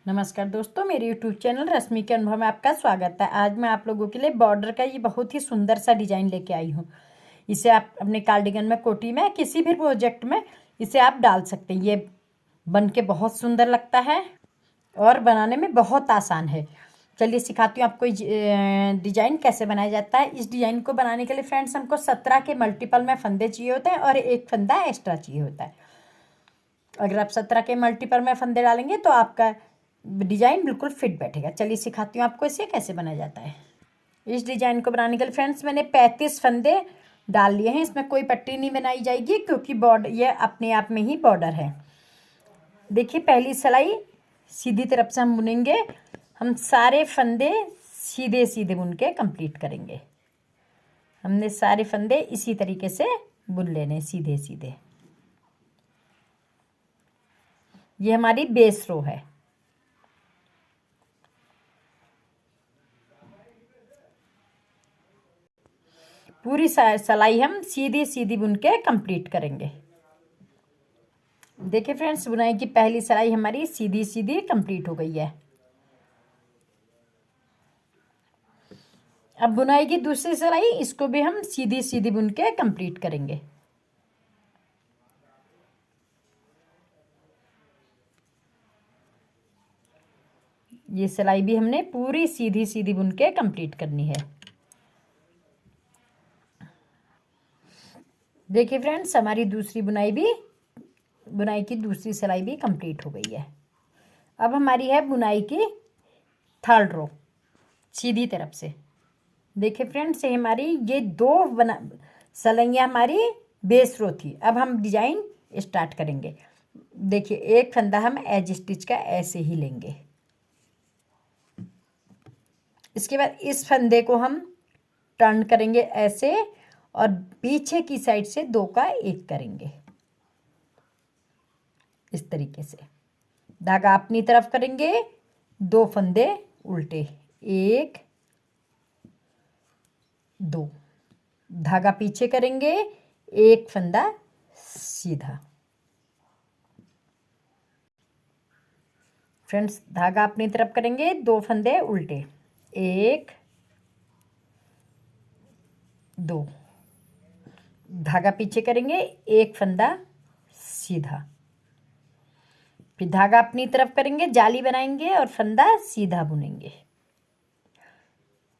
नमस्कार दोस्तों, मेरे YouTube चैनल रश्मि के अनुभव में आपका स्वागत है। आज मैं आप लोगों के लिए बॉर्डर का ये बहुत ही सुंदर सा डिज़ाइन लेके आई हूँ। इसे आप अपने कार्डिगन में, कोटी में, किसी भी प्रोजेक्ट में इसे आप डाल सकते हैं। ये बन के बहुत सुंदर लगता है और बनाने में बहुत आसान है। चलिए सिखाती हूँ आपको डिज़ाइन कैसे बनाया जाता है। इस डिज़ाइन को बनाने के लिए फ्रेंड्स हमको 17 के मल्टीपल में फंदे चाहिए होते हैं और एक फंदा एक्स्ट्रा चाहिए होता है। अगर आप 17 के मल्टीपल में फंदे डालेंगे तो आपका डिज़ाइन बिल्कुल फिट बैठेगा। चलिए सिखाती हूँ आपको इसे कैसे बनाया जाता है। इस डिज़ाइन को बनाने के लिए फ्रेंड्स मैंने 35 फंदे डाल लिए हैं। इसमें कोई पट्टी नहीं बनाई जाएगी क्योंकि बॉर्डर ये अपने आप में ही बॉर्डर है। देखिए, पहली सिलाई सीधी तरफ से हम बुनेंगे। हम सारे फंदे सीधे सीधे बुन के कंप्लीट करेंगे। हमने सारे फंदे इसी तरीके से बुन लेने, सीधे सीधे। ये हमारी बेस रो है। पूरी सिलाई हम सीधी सीधी बुन के कंप्लीट करेंगे। देखिए फ्रेंड्स, बुनाई की पहली सिलाई हमारी सीधी सीधी कंप्लीट हो गई है। अब बुनाई की दूसरी सिलाई, इसको भी हम सीधी सीधी बुन के कंप्लीट करेंगे। ये सिलाई भी हमने पूरी सीधी सीधी बुन के कंप्लीट करनी है। देखिए फ्रेंड्स, हमारी बुनाई की दूसरी सिलाई भी कंप्लीट हो गई है। अब हमारी है बुनाई की थर्ड रो सीधी तरफ से। देखिए फ्रेंड्स, ये हमारी ये दो सिलाइयाँ हमारी बेस रो थी। अब हम डिजाइन स्टार्ट करेंगे। देखिए, एक फंदा हम एज स्टिच का ऐसे ही लेंगे। इसके बाद इस फंदे को हम टर्न करेंगे ऐसे और पीछे की साइड से दो का एक करेंगे इस तरीके से। धागा अपनी तरफ करेंगे, दो फंदे उल्टे, एक दो, धागा पीछे करेंगे, एक फंदा सीधा। फ्रेंड्स, धागा अपनी तरफ करेंगे, दो फंदे उल्टे, एक दो, धागा पीछे करेंगे, एक फंदा सीधा। फिर धागा अपनी तरफ करेंगे, जाली बनाएंगे और फंदा सीधा बुनेंगे।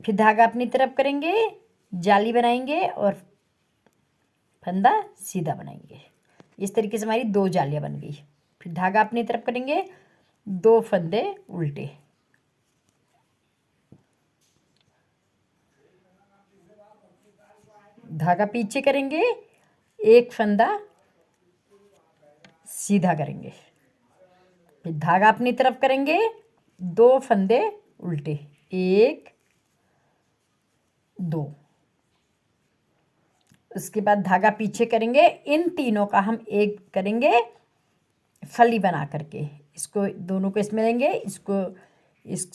फिर धागा अपनी तरफ करेंगे, जाली बनाएंगे और फंदा सीधा बनाएंगे। इस तरीके से हमारी दो जालियां बन गई। फिर धागा अपनी तरफ करेंगे, दो फंदे उल्टे, धागा पीछे करेंगे, एक फंदा सीधा करेंगे। फिर धागा अपनी तरफ करेंगे, दो फंदे उल्टे, एक दो। उसके बाद धागा पीछे करेंगे। इन तीनों का हम एक करेंगे फली बना करके। इसको दोनों को इसमें लेंगे, इसको इस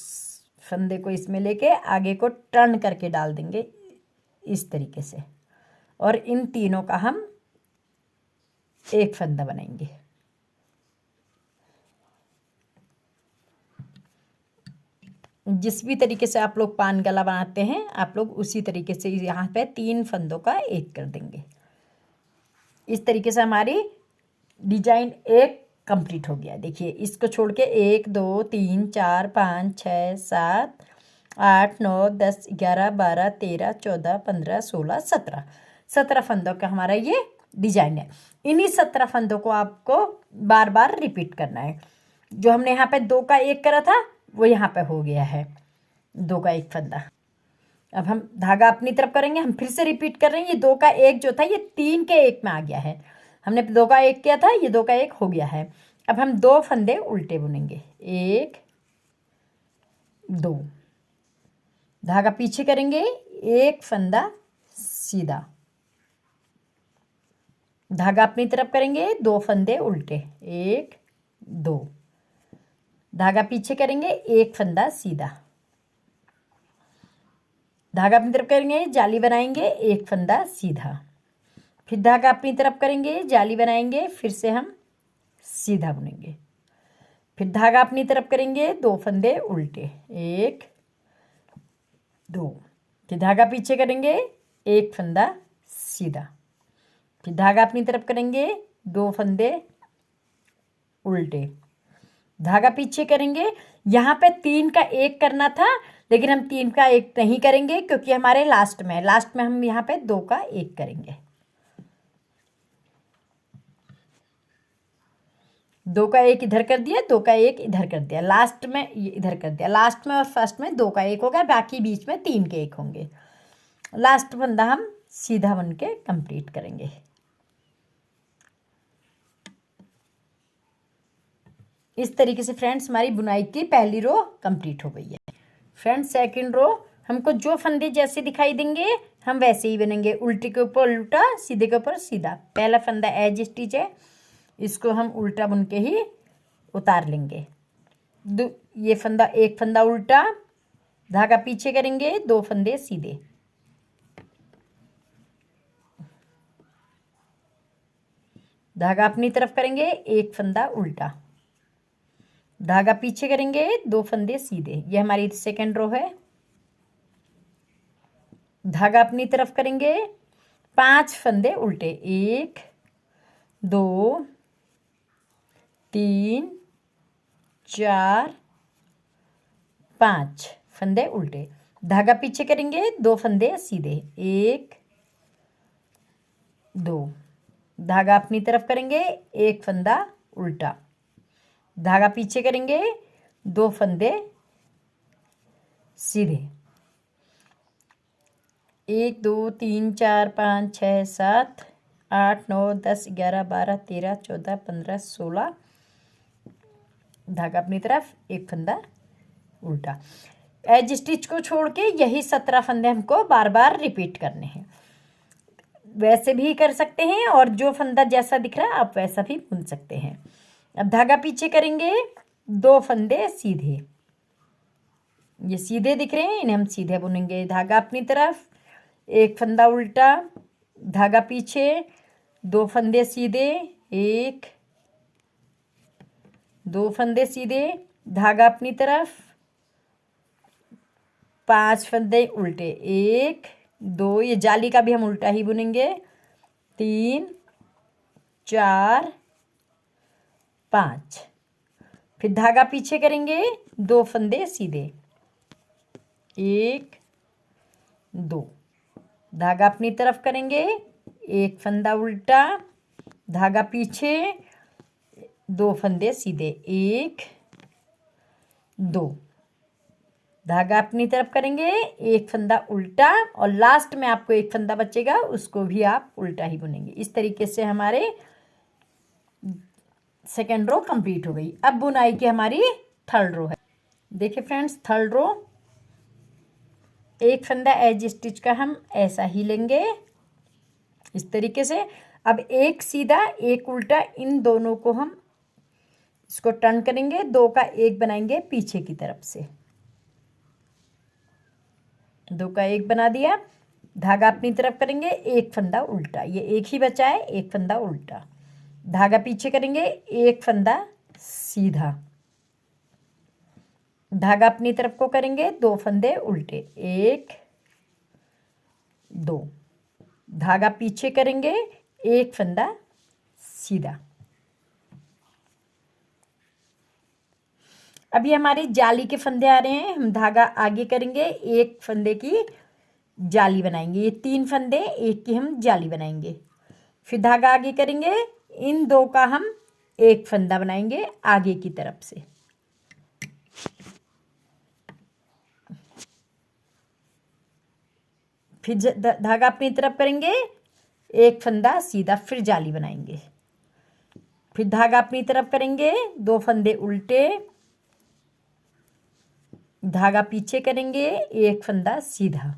फंदे को इसमें लेके आगे को टर्न करके डाल देंगे इस तरीके से। और इन तीनों का हम एक फंदा बनाएंगे। जिस भी तरीके से आप लोग पान गला बनाते हैं, आप लोग उसी तरीके से यहाँ पे तीन फंदों का एक कर देंगे। इस तरीके से हमारी डिजाइन एक कंप्लीट हो गया। देखिए, इसको छोड़ के 1 2 3 4 5 6 7 8 9 10 11 12 13 14 15 16 17 फंदों का हमारा ये डिजाइन है। इन्हीं 17 फंदों को आपको बार बार रिपीट करना है। जो हमने यहाँ पे दो का एक करा था वो यहाँ पे हो गया है दो का एक फंदा। अब हम धागा अपनी तरफ करेंगे। हम फिर से रिपीट कर रहे हैं। ये दो का एक जो था ये तीन के एक में आ गया है। हमने दो का एक किया था, ये दो का एक हो गया है। अब हम दो फंदे उल्टे बुनेंगे, एक दो, धागा पीछे करेंगे, एक फंदा सीधा, धागा अपनी तरफ करेंगे, दो फंदे उल्टे, एक दो, धागा पीछे करेंगे, एक फंदा सीधा, धागा अपनी तरफ करेंगे, जाली बनाएंगे, एक फंदा सीधा, फिर धागा अपनी तरफ करेंगे, जाली बनाएंगे, फिर से हम सीधा बुनेंगे। फिर धागा अपनी तरफ करेंगे, 2 फंदे उल्टे, 1 2, फिर धागा पीछे करेंगे, 1 फंदा सीधा, फिर धागा अपनी तरफ करेंगे, 2 फंदे उल्टे, धागा पीछे करेंगे। यहाँ पे 3 का 1 करना था, लेकिन हम 3 का 1 नहीं करेंगे क्योंकि हमारे लास्ट में हम यहाँ पे 2 का 1 करेंगे। 2 का 1 इधर कर दिया, 2 का 1 इधर कर दिया, लास्ट में ये इधर कर दिया, लास्ट में और फर्स्ट में 2 का 1 होगा, बाकी बीच में 3 के 1 होंगे। लास्ट फंदा हम सीधा बन के कंप्लीट करेंगे। इस तरीके से फ्रेंड्स हमारी बुनाई की पहली रो कंप्लीट हो गई है। फ्रेंड्स सेकंड रो हमको जो फंदे जैसे दिखाई देंगे हम वैसे ही बनेंगे, उल्टे के ऊपर उल्टा, सीधे के ऊपर सीधा। पहला फंदा एज स्टिच है, इसको हम उल्टा बुन के ही उतार लेंगे। ये फंदा, एक फंदा उल्टा, धागा पीछे करेंगे, 2 फंदे सीधे, धागा अपनी तरफ करेंगे, 1 फंदा उल्टा, धागा पीछे करेंगे, 2 फंदे सीधे। ये हमारी सेकेंड रो है। धागा अपनी तरफ करेंगे, 5 फंदे उल्टे, 1 2 3 4 5 फंदे उल्टे, धागा पीछे करेंगे, 2 फंदे सीधे, 1 2, धागा अपनी तरफ करेंगे, 1 फंदा उल्टा, धागा पीछे करेंगे, 2 फंदे सीधे, 1 2 3 4 5 6 7 8 9 10 11 12 13 14 15 16, धागा अपनी तरफ, 1 फंदा उल्टा। एज स्टिच को छोड़ के यही 17 फंदे हमको बार बार रिपीट करने हैं। वैसे भी कर सकते हैं और जो फंदा जैसा दिख रहा है आप वैसा भी बुन सकते हैं। अब धागा पीछे करेंगे, 2 फंदे सीधे, ये सीधे दिख रहे हैं, इन्हें हम सीधे बुनेंगे। धागा अपनी तरफ, 1 फंदा उल्टा, धागा पीछे, 2 फंदे सीधे, 1 2 फंदे सीधे, धागा अपनी तरफ, 5 फंदे उल्टे, 1 2, ये जाली का भी हम उल्टा ही बुनेंगे, 3 4 5, फिर धागा पीछे करेंगे, 2 फंदे सीधे, 1 2, धागा अपनी तरफ करेंगे, 1 फंदा उल्टा, धागा पीछे, 2 फंदे सीधे, 1 2, धागा अपनी तरफ करेंगे, 1 फंदा उल्टा, और लास्ट में आपको 1 फंदा बचेगा, उसको भी आप उल्टा ही बुनेंगे। इस तरीके से हमारे सेकेंड रो कंप्लीट हो गई। अब बुनाई की हमारी थर्ड रो है। देखिए फ्रेंड्स, थर्ड रो, 1 फंदा एज स्टिच का हम ऐसा ही लेंगे, इस तरीके से। अब 1 सीधा 1 उल्टा, इन दोनों को हम इसको टर्न करेंगे, 2 का 1 बनाएंगे पीछे की तरफ से, 2 का 1 बना दिया, धागा अपनी तरफ करेंगे, 1 फंदा उल्टा, ये 1 ही बचा है, 1 फंदा उल्टा, धागा पीछे करेंगे, 1 फंदा सीधा, धागा अपनी तरफ को करेंगे, 2 फंदे उल्टे, 1 2, धागा पीछे करेंगे, 1 फंदा सीधा। अभी हमारे जाली के फंदे आ रहे हैं, हम धागा आगे करेंगे, 1 फंदे की जाली बनाएंगे, ये 3 फंदे, 1 की हम जाली बनाएंगे, फिर धागा आगे करेंगे, इन 2 का हम 1 फंदा बनाएंगे आगे की तरफ से, फिर धागा अपनी तरफ करेंगे, 1 फंदा सीधा, फिर जाली बनाएंगे, फिर धागा अपनी तरफ करेंगे, 2 फंदे उल्टे, धागा पीछे करेंगे, 1 फंदा सीधा,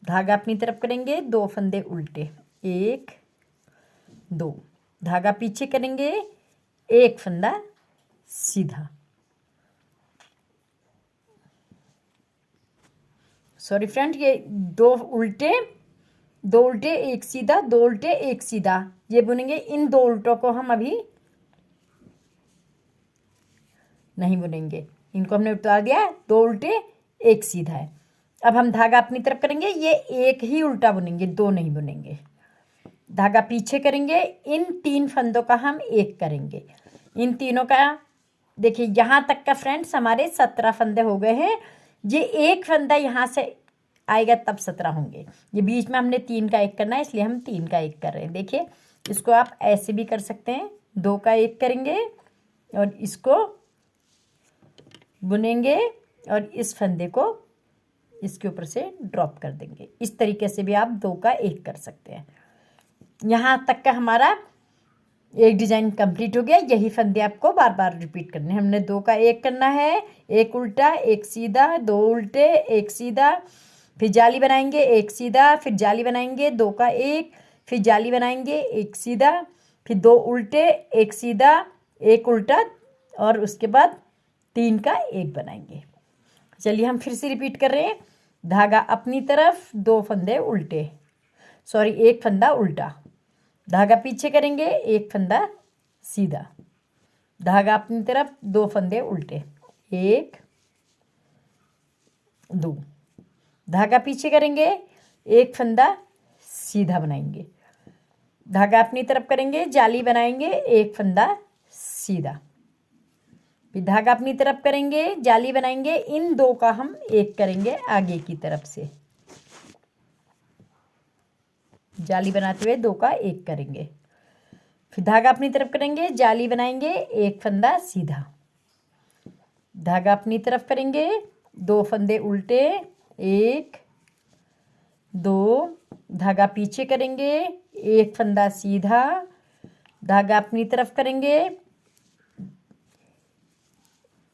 धागा अपनी तरफ करेंगे, 2 फंदे उल्टे, 1 2, धागा पीछे करेंगे, 1 फंदा सीधा, सॉरी फ्रेंड, ये 2 उल्टे 1 सीधा, 2 उल्टे 1 सीधा, ये बुनेंगे। इन 2 उल्टों को हम अभी नहीं बुनेंगे। इनको हमने उतार दिया, 2 उल्टे 1 सीधा है। अब हम धागा अपनी तरफ करेंगे, ये एक ही उल्टा बुनेंगे, 2 नहीं बुनेंगे। धागा पीछे करेंगे, इन 3 फंदों का हम एक करेंगे। इन तीनों का देखिए यहाँ तक का फ्रेंड्स हमारे 17 फंदे हो गए हैं। ये एक फंदा यहाँ से आएगा तब 17 होंगे। ये बीच में हमने 3 का एक करना है, इसलिए हम 3 का एक कर रहे हैं। देखिए इसको आप ऐसे भी कर सकते हैं, 2 का एक करेंगे और इसको बुनेंगे और इस फंदे को इसके ऊपर से ड्रॉप कर देंगे। इस तरीके से भी आप 2 का एक कर सकते हैं। यहाँ तक का हमारा एक डिजाइन कंप्लीट हो गया। यही फंदे आपको बार बार रिपीट करने हैं। हमने 2 का एक करना है, एक उल्टा एक सीधा, 2 उल्टे एक सीधा, फिर जाली बनाएंगे, एक सीधा, फिर जाली बनाएंगे, 2 का एक, फिर जाली बनाएंगे, एक सीधा, फिर 2 उल्टे एक सीधा, एक उल्टा और उसके बाद 3 का एक बनाएंगे। चलिए हम फिर से रिपीट कर रहे हैं। धागा अपनी तरफ, 2 फंदे उल्टे, सॉरी 1 फंदा उल्टा, धागा पीछे करेंगे, 1 फंदा सीधा, धागा अपनी तरफ, 2 फंदे उल्टे, 1 2, धागा पीछे करेंगे, 1 फंदा सीधा बनाएंगे, धागा अपनी तरफ करेंगे, जाली बनाएंगे, 1 फंदा सीधा, फिर धागा अपनी तरफ करेंगे, जाली बनाएंगे, इन 2 का हम एक करेंगे आगे की तरफ से, जाली बनाते हुए 2 का एक करेंगे, फिर धागा अपनी तरफ करेंगे, जाली बनाएंगे, 1 फंदा सीधा, धागा अपनी तरफ करेंगे, 2 फंदे उल्टे, 1 2, धागा पीछे करेंगे, 1 फंदा सीधा, धागा अपनी तरफ करेंगे,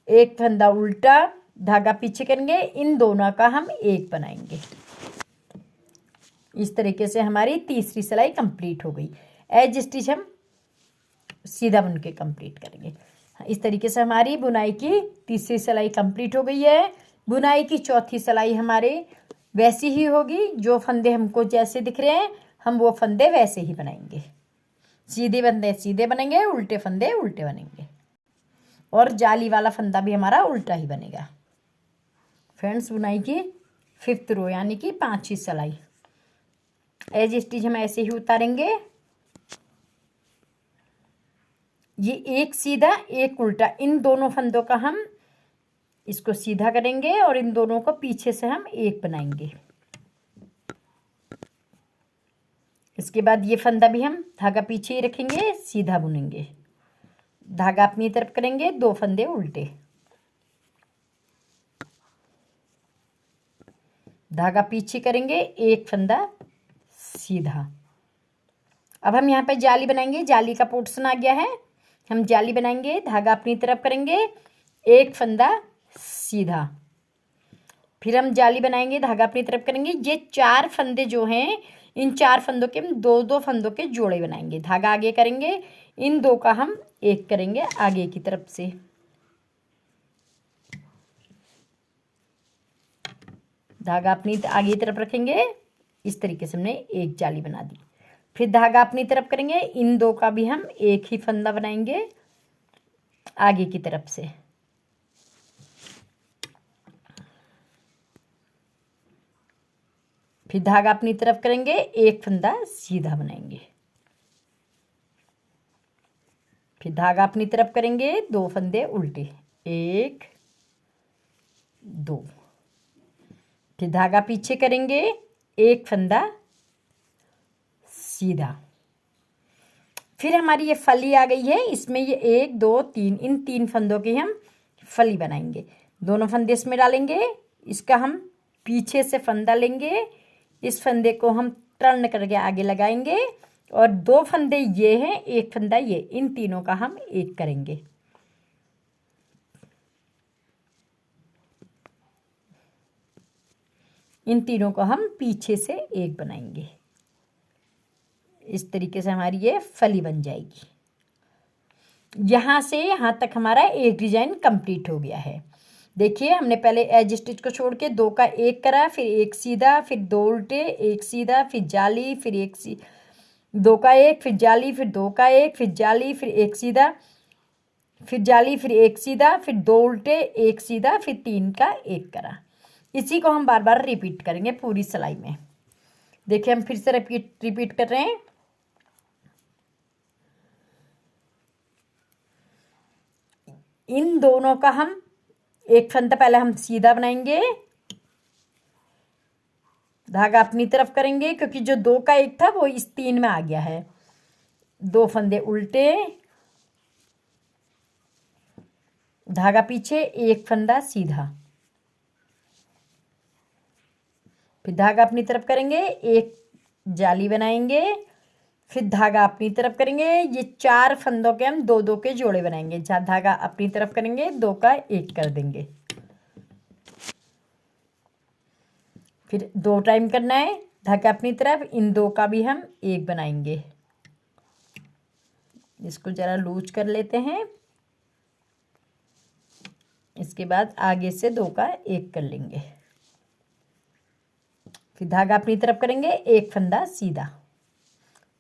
1 फंदा उल्टा, धागा पीछे करेंगे, इन दोनों का हम एक बनाएंगे। इस तरीके से हमारी तीसरी सिलाई कंप्लीट हो गई। एज स्टिच हम सीधा बुन के कंप्लीट करेंगे। इस तरीके से हमारी बुनाई की तीसरी सिलाई कंप्लीट हो गई है। बुनाई की चौथी सिलाई हमारे वैसी ही होगी, जो फंदे हमको जैसे दिख रहे हैं हम वो फंदे वैसे ही बनाएंगे। सीधे फंदे सीधे बनेंगे, उल्टे फंदे उल्टे बनेंगे और जाली वाला फंदा भी हमारा उल्टा ही बनेगा। फ्रेंड्स बुनाई की 5th रो यानी कि 5वीं सिलाई। एज स्टिच हम ऐसे ही उतारेंगे। ये एक सीधा एक उल्टा, इन दोनों फंदों का हम इसको सीधा करेंगे और इन दोनों को पीछे से हम एक बनाएंगे। इसके बाद ये फंदा भी हम धागा पीछे ही रखेंगे, सीधा बुनेंगे, धागा अपनी तरफ करेंगे, 2 फंदे उल्टे, धागा पीछे करेंगे, 1 फंदा सीधा। अब हम यहाँ पे जाली बनाएंगे। जाली का पोर्शन आ गया है, हम जाली बनाएंगे, धागा अपनी तरफ करेंगे, 1 फंदा सीधा, फिर हम जाली बनाएंगे, धागा अपनी तरफ करेंगे। ये 4 फंदे जो हैं, इन 4 फंदों के हम 2-2 फंदों के जोड़े बनाएंगे। धागा आगे करेंगे, इन 2 का हम एक करेंगे आगे की तरफ से, धागा अपनी आगे की तरफ रखेंगे। इस तरीके से हमने एक जाली बना दी। फिर धागा अपनी तरफ करेंगे, इन 2 का भी हम एक ही फंदा बनाएंगे आगे की तरफ से, फिर धागा अपनी तरफ करेंगे, 1 फंदा सीधा बनाएंगे, फिर धागा अपनी तरफ करेंगे, 2 फंदे उल्टे, 1 2, फिर धागा पीछे करेंगे, 1 फंदा सीधा। फिर हमारी ये फली आ गई है, इसमें ये 1 2 3, इन 3 फंदों की हम फली बनाएंगे। दोनों फंदे इसमें डालेंगे, इसका हम पीछे से फंदा लेंगे, इस फंदे को हम टर्न करके आगे लगाएंगे और 2 फंदे ये हैं, 1 फंदा ये, इन तीनों का हम एक करेंगे। इन तीनों को हम पीछे से एक बनाएंगे। इस तरीके से हमारी ये फली बन जाएगी। यहाँ से यहाँ तक हमारा एक डिजाइन कंप्लीट हो गया है। देखिए हमने पहले एज स्टिच को छोड़ के 2 का एक करा, फिर एक सीधा, फिर 2 उल्टे, एक सीधा, फिर जाली, फिर 2 का एक, फिर जाली, फिर 2 का एक, फिर जाली, फिर एक सीधा, फिर जाली, फिर एक सीधा, फिर 2 उल्टे, एक सीधा, फिर 3 का एक करा। इसी को हम बार बार रिपीट करेंगे पूरी सिलाई में। देखिए हम फिर से रिपीट कर रहे हैं। इन दोनों का हम एक फंदा पहले हम सीधा बनाएंगे, धागा अपनी तरफ करेंगे, क्योंकि जो 2 का एक था वो इस 3 में आ गया है। 2 फंदे उल्टे, धागा पीछे, एक फंदा सीधा, फिर धागा अपनी तरफ करेंगे, एक जाली बनाएंगे, फिर धागा अपनी तरफ करेंगे। ये 4 फंदों के हम 2-2 के जोड़े बनाएंगे। जहाँ धागा अपनी तरफ करेंगे, 2 का एक कर देंगे, फिर 2 टाइम करना है धागा अपनी तरफ। इन 2 का भी हम एक बनाएंगे। इसको जरा लूज कर लेते हैं। इसके बाद आगे से 2 का एक कर लेंगे, फिर धागा अपनी तरफ करेंगे, एक फंदा सीधा,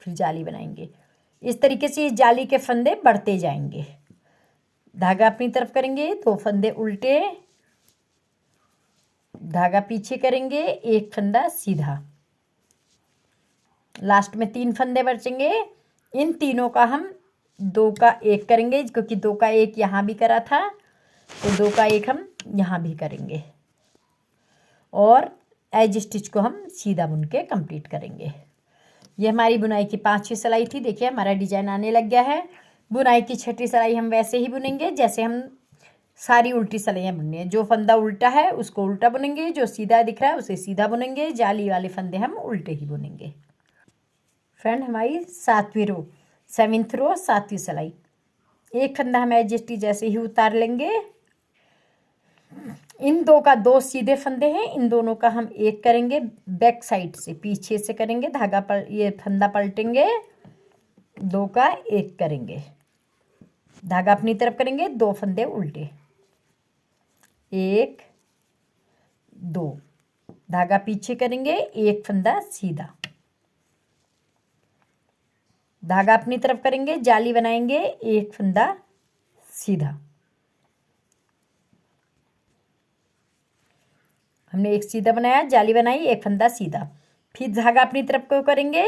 फिर जाली बनाएंगे। इस तरीके से इस जाली के फंदे बढ़ते जाएंगे। धागा अपनी तरफ करेंगे, 2 फंदे उल्टे, धागा पीछे करेंगे, एक फंदा सीधा, लास्ट में 3 फंदे बचेंगे। इन तीनों का हम 2 का एक करेंगे, क्योंकि 2 का एक यहाँ भी करा था, तो 2 का एक हम यहाँ भी करेंगे और एज स्टिच को हम सीधा बुन के कंप्लीट करेंगे। ये हमारी बुनाई की 5वीं सिलाई थी। देखिए हमारा डिजाइन आने लग गया है। बुनाई की 6ठी सिलाई हम वैसे ही बुनेंगे जैसे हम सारी उल्टी सिलाइयाँ बुननी है। जो फंदा उल्टा है उसको उल्टा बुनेंगे, जो सीधा दिख रहा है उसे सीधा बुनेंगे, जाली वाले फंदे हम उल्टे ही बुनेंगे। फ्रेंड हमारी 7वीं रो, 7th रो, 7वीं सिलाई। एक फंदा हम एज स्टिच जैसे ही उतार लेंगे। इन 2 का 2 सीधे फंदे हैं, इन दोनों का हम एक करेंगे बैक साइड से, पीछे से करेंगे। धागा पर ये फंदा पलटेंगे, 2 का एक करेंगे, धागा अपनी तरफ करेंगे, 2 फंदे उल्टे, 1 2, धागा पीछे करेंगे, एक फंदा सीधा, धागा अपनी तरफ करेंगे, जाली बनाएंगे, एक फंदा सीधा। हमने एक सीधा बनाया, जाली बनाई, एक फंदा सीधा, फिर धागा अपनी तरफ को करेंगे।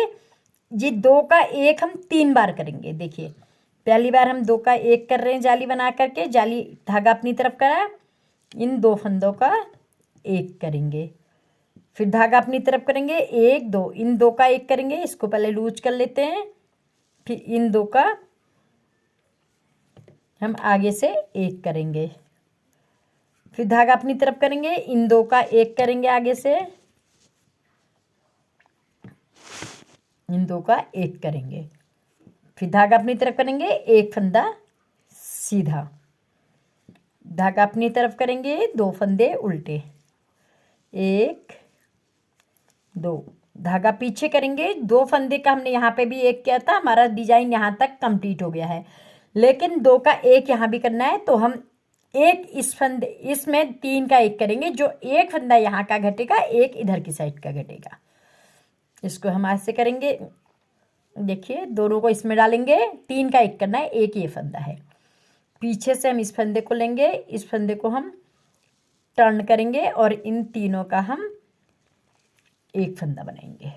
ये 2 का एक हम 3 बार करेंगे। देखिए पहली बार हम 2 का एक कर रहे हैं जाली बना करके, जाली धागा अपनी तरफ करा, इन 2 फंदों का एक करेंगे, फिर धागा अपनी तरफ करेंगे, 1 2, इन 2 का एक करेंगे। इसको पहले लूज कर लेते हैं, फिर इन 2 का हम आगे से एक करेंगे, फिर धागा अपनी तरफ करेंगे, इन 2 का एक करेंगे आगे से, इन 2 का एक करेंगे, फिर धागा अपनी तरफ करेंगे, एक फंदा सीधा, धागा अपनी तरफ करेंगे, 2 फंदे उल्टे, 1 2, धागा पीछे करेंगे, 2 फंदे का हमने यहाँ पे भी एक किया था। हमारा डिजाइन यहाँ तक कंप्लीट हो गया है, लेकिन 2 का एक यहाँ भी करना है, तो हम एक इस फंदे, इसमें 3 का एक करेंगे। जो एक फंदा यहाँ का घटेगा, एक इधर की साइड का घटेगा। इसको हम ऐसे करेंगे। देखिए दोनों को इसमें डालेंगे, 3 का एक करना है, एक ये फंदा है। पीछे से हम इस फंदे को लेंगे, इस फंदे को हम टर्न करेंगे और इन तीनों का हम एक फंदा बनाएंगे।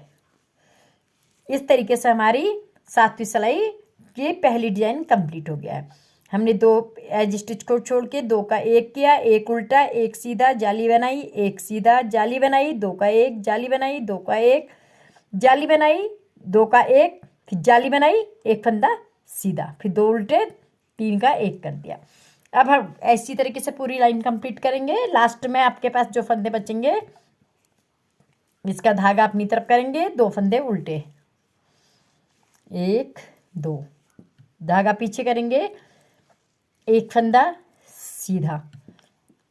इस तरीके से हमारी 7वीं सिलाई की पहली डिजाइन कंप्लीट हो गया है। हमने 2 एज स्टिच को छोड़ के 2 का एक किया, एक उल्टा, एक सीधा, जाली बनाई, एक सीधा, जाली बनाई, 2 का एक, जाली बनाई, 2 का एक, जाली बनाई, 2 का एक, फिर जाली बनाई, एक फंदा सीधा, फिर 2 उल्टे, 3 का एक कर दिया। अब हम ऐसी तरीके से पूरी लाइन कंप्लीट करेंगे। लास्ट में आपके पास जो फंदे बचेंगे, इसका धागा अपनी तरफ करेंगे, 2 फंदे उल्टे, 1 2, धागा पीछे करेंगे, एक फंदा सीधा,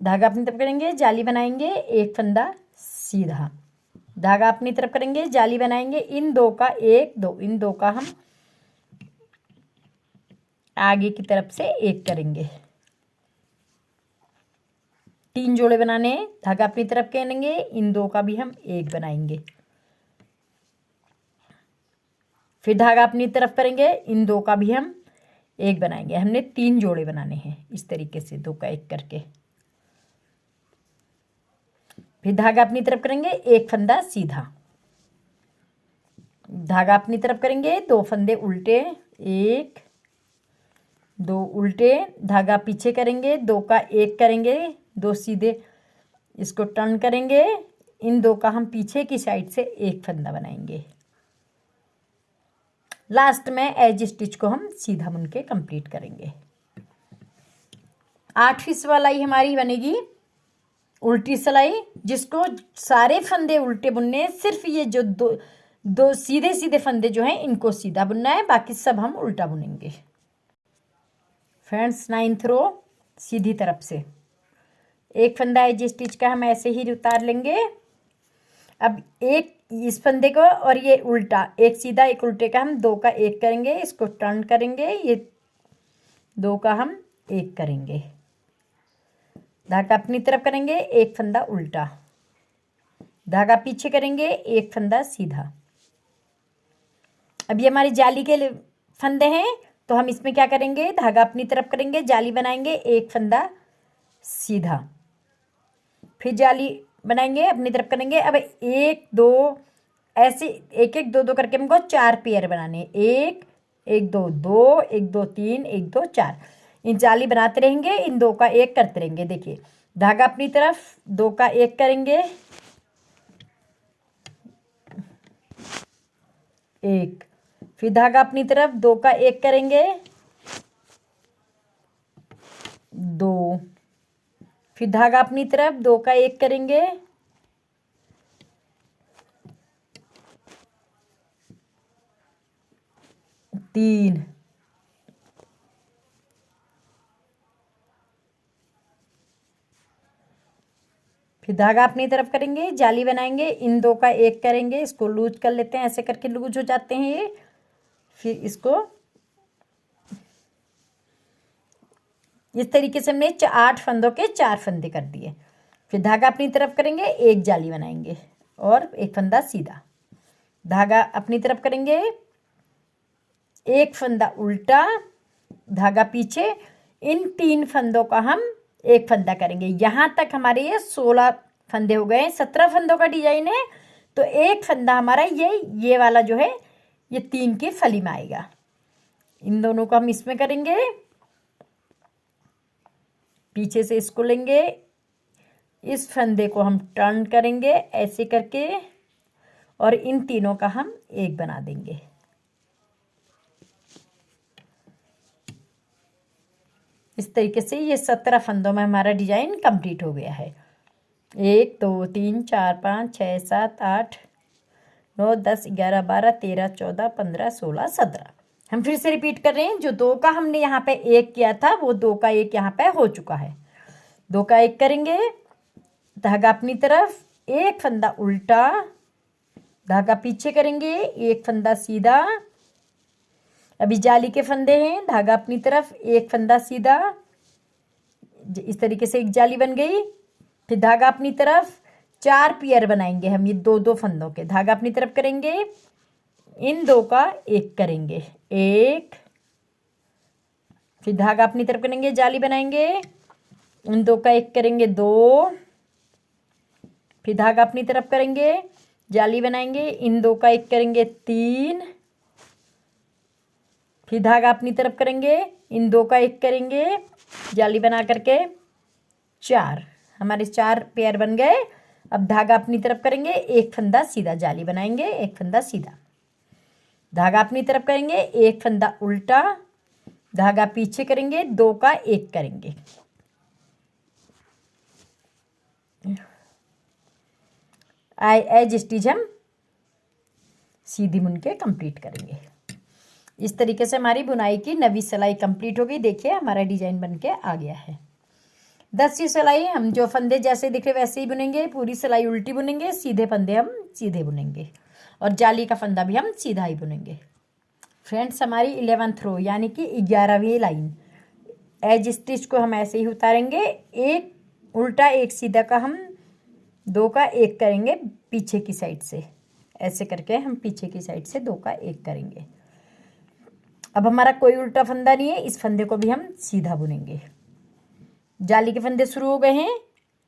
धागा अपनी तरफ करेंगे, जाली बनाएंगे, एक फंदा सीधा, धागा अपनी तरफ करेंगे, जाली बनाएंगे, इन 2 का 1 2, इन 2 का हम आगे की तरफ से एक करेंगे। 3 जोड़े बनाने हैं, धागा अपनी तरफ करेंगे, इन 2 का भी हम एक बनाएंगे, फिर धागा अपनी तरफ करेंगे, इन 2 का भी हम एक बनाएंगे। हमने 3 जोड़े बनाने हैं इस तरीके से 2 का 1 करके। फिर धागा अपनी तरफ करेंगे, एक फंदा सीधा, धागा अपनी तरफ करेंगे, 2 फंदे उल्टे, 1 2 उल्टे, धागा पीछे करेंगे, 2 का 1 करेंगे, 2 सीधे, इसको टर्न करेंगे, इन 2 का हम पीछे की साइड से एक फंदा बनाएंगे। लास्ट में एज स्टिच को हम सीधा बुन के कंप्लीट करेंगे। 8वीं सिलाई हमारी बनेगी उल्टी सिलाई, जिसको सारे फंदे उल्टे बुनने हैं, सिर्फ ये जो दो सीधे सीधे फंदे जो हैं इनको सीधा बुनना है, बाकी सब हम उल्टा बुनेंगे। फ्रेंड्स 9th रो सीधी तरफ से एक फंदा एज स्टिच का हम ऐसे ही उतार लेंगे। अब एक इस फंदे को और ये उल्टा, एक सीधा एक उल्टे का हम 2 का 1 करेंगे, इसको टर्न करेंगे, ये 2 का हम 1 करेंगे, धागा अपनी तरफ करेंगे, एक फंदा उल्टा, धागा पीछे करेंगे, एक फंदा सीधा। अब ये हमारी जाली के फंदे हैं, तो हम इसमें क्या करेंगे, धागा अपनी तरफ करेंगे, जाली बनाएंगे, एक फंदा सीधा, फिर जाली बनाएंगे, अपनी तरफ करेंगे। अब 1 2 ऐसे 1 1 2 2 करके हमको 4 पेयर बनाने हैं, 1 1 2 2 1 2 3 1 2 4। इन जाली बनाते रहेंगे, इन 2 का 1 करते रहेंगे। देखिए धागा अपनी तरफ 2 का 1 करेंगे, 1, फिर धागा अपनी तरफ 2 का 1 करेंगे, 2, फिर धागा अपनी तरफ 2 का 1 करेंगे, 3, फिर धागा अपनी तरफ करेंगे, जाली बनाएंगे, इन 2 का 1 करेंगे, इसको लूज कर लेते हैं, ऐसे करके लूज हो जाते हैं ये। फिर इसको इस तरीके से हमने 8 फंदों के 4 फंदे कर दिए। फिर धागा अपनी तरफ करेंगे, एक जाली बनाएंगे और एक फंदा सीधा, धागा अपनी तरफ करेंगे, एक फंदा उल्टा, धागा पीछे, इन 3 फंदों का हम एक फंदा करेंगे। यहाँ तक हमारे ये 16 फंदे हो गए। 17 फंदों का डिजाइन है, तो एक फंदा हमारा ये वाला जो है ये 3 की फली में आएगा। इन दोनों को हम इसमें करेंगे, पीछे से इसको लेंगे, इस फंदे को हम टर्न करेंगे ऐसे करके, और इन तीनों का हम एक बना देंगे। इस तरीके से ये 17 फंदों में हमारा डिजाइन कंप्लीट हो गया है। 1 2 3 4 5 6 7 8 9 10 11 12 13 14 15 16 17। हम फिर से रिपीट कर रहे हैं, जो 2 का हमने यहाँ पे 1 किया था वो 2 का 1 यहाँ पे हो चुका है। 2 का 1 करेंगे, धागा अपनी तरफ, एक फंदा उल्टा, धागा पीछे करेंगे, एक फंदा सीधा, अभी जाली के फंदे हैं, धागा अपनी तरफ, एक फंदा सीधा, इस तरीके से एक जाली बन गई। फिर धागा अपनी तरफ, 4 पेयर बनाएंगे हम ये 2 2 फंदों के, धागा अपनी तरफ करेंगे, इन 2 का 1 करेंगे, 1, फिर धागा अपनी तरफ करेंगे, जाली बनाएंगे, इन 2 का 1 करेंगे, 2, फिर धागा अपनी तरफ करेंगे, जाली बनाएंगे, इन 2 का 1 करेंगे, 3, फिर धागा अपनी तरफ करेंगे, इन 2 का 1 करेंगे, जाली बना करके 4। हमारे 4 पेयर बन गए। अब धागा अपनी तरफ करेंगे, एक फंदा सीधा, जाली बनाएंगे, एक फंदा सीधा, धागा अपनी तरफ करेंगे, एक फंदा उल्टा, धागा पीछे करेंगे, 2 का 1 करेंगे, एज स्टिच हम सीधी बुन के कंप्लीट करेंगे। इस तरीके से हमारी बुनाई की 9वीं सिलाई कंप्लीट हो गई। देखिए हमारा डिजाइन बन के आ गया है। 10वीं सिलाई हम जो फंदे जैसे दिखे वैसे ही बुनेंगे, पूरी सिलाई उल्टी बुनेंगे, सीधे फंदे हम सीधे बुनेंगे, और जाली का फंदा भी हम सीधा ही बुनेंगे। फ्रेंड्स हमारी 11th रो यानी कि 11वीं लाइन, एज स्टिच को हम ऐसे ही उतारेंगे, एक उल्टा एक सीधा का हम 2 का 1 करेंगे पीछे की साइड से, ऐसे करके हम पीछे की साइड से 2 का 1 करेंगे। अब हमारा कोई उल्टा फंदा नहीं है, इस फंदे को भी हम सीधा बुनेंगे। जाली के फंदे शुरू हो गए हैं,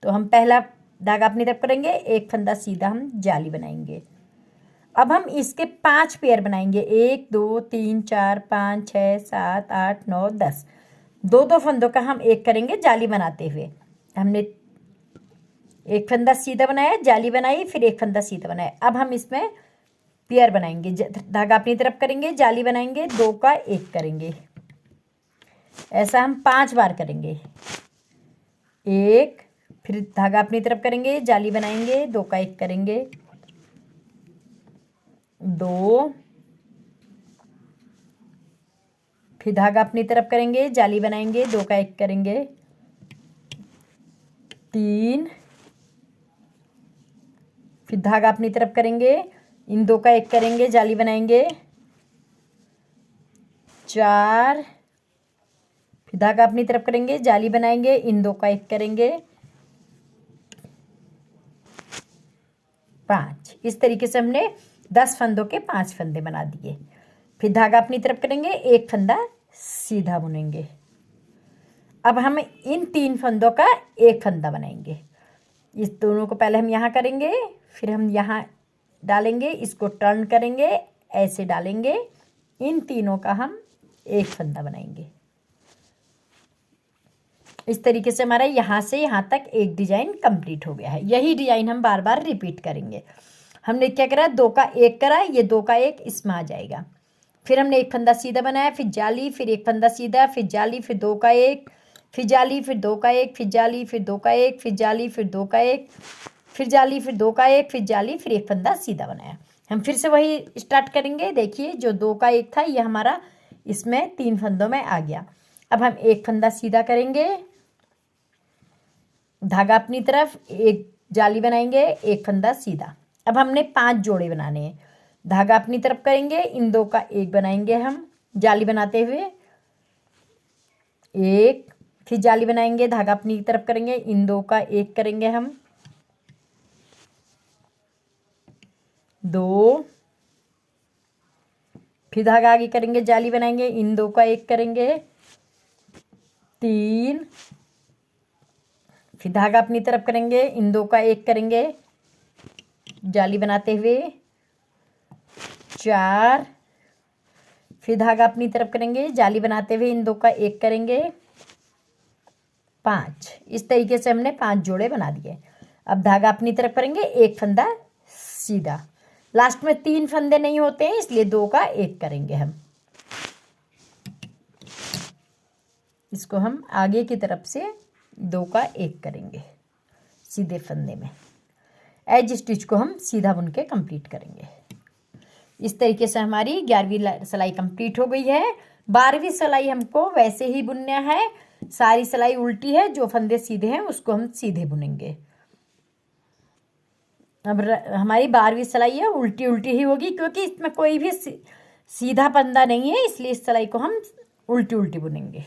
तो हम पहला धागा अपनी तरफ करेंगे, एक फंदा सीधा हम जाली बनाएंगे। अब हम इसके 5 पेयर बनाएंगे, 1 2 3 4 5 6 7 8 9 10। दो दो फंदों का हम एक करेंगे जाली बनाते हुए। हमने एक फंदा सीधा बनाया, जाली बनाई, फिर एक फंदा सीधा बनाया। अब हम इसमें पेयर बनाएंगे, धागा अपनी तरफ करेंगे, जाली बनाएंगे, 2 का 1 करेंगे। ऐसा हम 5 बार करेंगे। 1, फिर धागा अपनी तरफ करेंगे, जाली बनाएंगे, 2 का 1 करेंगे, 2, फिर धागा अपनी तरफ करेंगे, जाली बनाएंगे, 2 का 1 करेंगे, 3, फिर धागा अपनी तरफ करेंगे, इन 2 का 1 करेंगे, जाली बनाएंगे, 4, फिर धागा अपनी तरफ करेंगे, जाली बनाएंगे, इन 2 का 1 करेंगे, 5। इस तरीके से हमने 10 फंदों के 5 फंदे बना दिए। फिर धागा अपनी तरफ करेंगे, एक फंदा सीधा बुनेंगे। अब हम इन 3 फंदों का एक फंदा बनाएंगे। इस दोनों को पहले हम यहाँ करेंगे, फिर हम यहाँ डालेंगे, इसको टर्न करेंगे, ऐसे डालेंगे, इन तीनों का हम एक फंदा बनाएंगे। इस तरीके से हमारा यहाँ से यहाँ तक एक डिजाइन कंप्लीट हो गया है। यही डिजाइन हम बार बार रिपीट करेंगे। हमने क्या करा, 2 का 1 करा, ये 2 का 1 इसमें आ जाएगा। फिर हमने एक फंदा सीधा बनाया, फिर जाली, फिर एक फंदा सीधा, फिर जाली, फिर 2 का 1, फिर जाली, फिर 2 का 1, फिर जाली, फिर 2 का 1, फिर जाली, फिर 2 का 1, फिर जाली, फिर 2 का 1, फिर जाली, फिर एक फंदा सीधा बनाया। हम फिर से वही स्टार्ट करेंगे। देखिए, जो 2 का 1 था ये हमारा इसमें 3 फंदों में आ गया। अब हम एक फंदा सीधा करेंगे, धागा अपनी तरफ, एक जाली बनाएंगे, एक फंदा सीधा। अब हमने 5 जोड़े बनाने हैं। धागा अपनी तरफ करेंगे, इन 2 का 1 बनाएंगे हम जाली बनाते हुए, 1, फिर जाली बनाएंगे, धागा अपनी तरफ करेंगे, इन 2 का 1 करेंगे हम, 2, फिर धागा आगे करेंगे, जाली बनाएंगे, इन 2 का 1 करेंगे, 3, फिर धागा अपनी तरफ करेंगे, इन 2 का 1 करेंगे जाली बनाते हुए, 4, फिर धागा अपनी तरफ करेंगे, जाली बनाते हुए, इन 2 का 1 करेंगे, 5। इस तरीके से हमने 5 जोड़े बना दिए। अब धागा अपनी तरफ करेंगे, एक फंदा सीधा। लास्ट में 3 फंदे नहीं होते हैं, इसलिए 2 का 1 करेंगे हम। इसको हम आगे की तरफ से 2 का 1 करेंगे सीधे फंदे में। एज स्टिच को हम सीधा बुन के कंप्लीट करेंगे। इस तरीके से हमारी 11वीं सिलाई कंप्लीट हो गई है। 12वीं सिलाई हमको वैसे ही बुनना है। सारी सिलाई उल्टी है, जो फंदे सीधे हैं उसको हम सीधे बुनेंगे। अब हमारी 12वीं सिलाई है, उल्टी उल्टी ही होगी, क्योंकि इसमें कोई भी सीधा फंदा नहीं है, इसलिए इस सिलाई को हम उल्टी उल्टी बुनेंगे।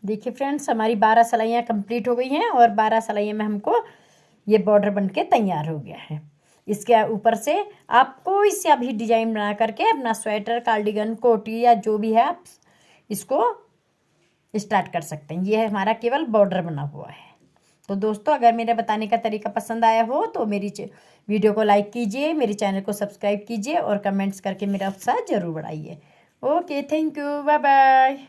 देखिए फ्रेंड्स, हमारी 12 सिलाइयाँ कंप्लीट हो गई हैं और 12 सिलाइयों में हमको ये बॉर्डर बन के तैयार हो गया है। इसके ऊपर से आप कोई सा भी डिजाइन बना करके अपना स्वेटर, कार्डिगन, कोटी या जो भी है आप इसको स्टार्ट कर सकते हैं। ये है हमारा केवल बॉर्डर बना हुआ है। तो दोस्तों, अगर मेरे बताने का तरीका पसंद आया हो तो मेरी वीडियो को लाइक कीजिए, मेरे चैनल को सब्सक्राइब कीजिए और कमेंट्स करके मेरा उत्साह ज़रूर बढ़ाइए। Okay, thank you, bye bye.